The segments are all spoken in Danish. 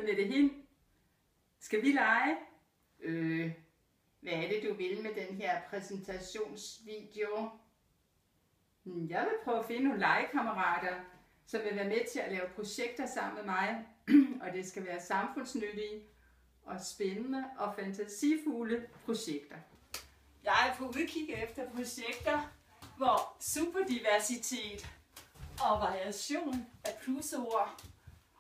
Mette Hind. Skal vi lege? Hvad er det, du vil med den her præsentationsvideo? Jeg vil prøve at finde nogle legekammerater, som vil være med til at lave projekter sammen med mig. Og det skal være samfundsnyttige og spændende og fantasifulde projekter. Jeg er på udkig efter projekter, hvor superdiversitet og variation af plusord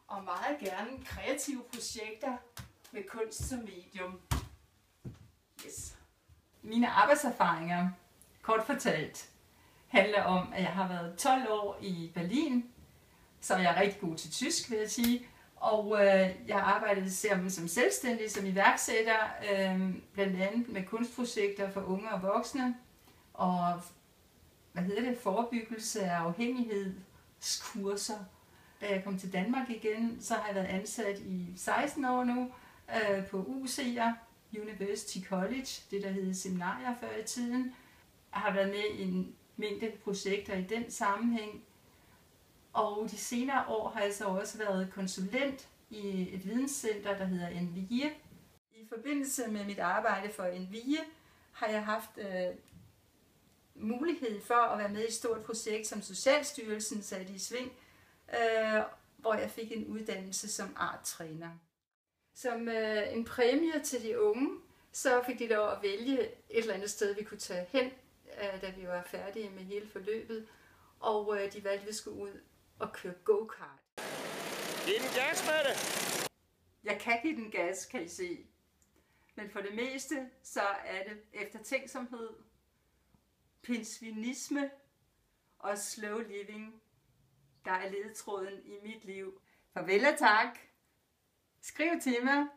og meget gerne kreative projekter med kunst som medium. Yes. Mine arbejdserfaringer, kort fortalt, handler om, at jeg har været 12 år i Berlin, så jeg er rigtig god til tysk, vil jeg sige. Og jeg har arbejdet som selvstændig, som iværksætter, blandt andet med kunstprojekter for unge og voksne, og forebyggelse af afhængighedskurser. Da jeg kom til Danmark igen, så har jeg været ansat i 16 år nu på UC'er, University College, det der hed seminarier før i tiden. Jeg har været med i en mængde projekter i den sammenhæng. Og de senere år har jeg så også været konsulent i et videnscenter, der hedder NVIE. I forbindelse med mit arbejde for NVIE har jeg haft mulighed for at være med i et stort projekt, som Socialstyrelsen satte i sving, hvor jeg fik en uddannelse som arttræner. Som en præmie til de unge, så fik de lov at vælge et eller andet sted, vi kunne tage hen, da vi var færdige med hele forløbet. Og de valgte, at vi skulle ud og køre go-kart. Giv den gas med det! Jeg kan give den gas, kan I se. Men for det meste, så er det eftertænksomhed, pindsvinisme og slow living, der er ledetråden i mit liv. Farvel og tak. Skriv til mig.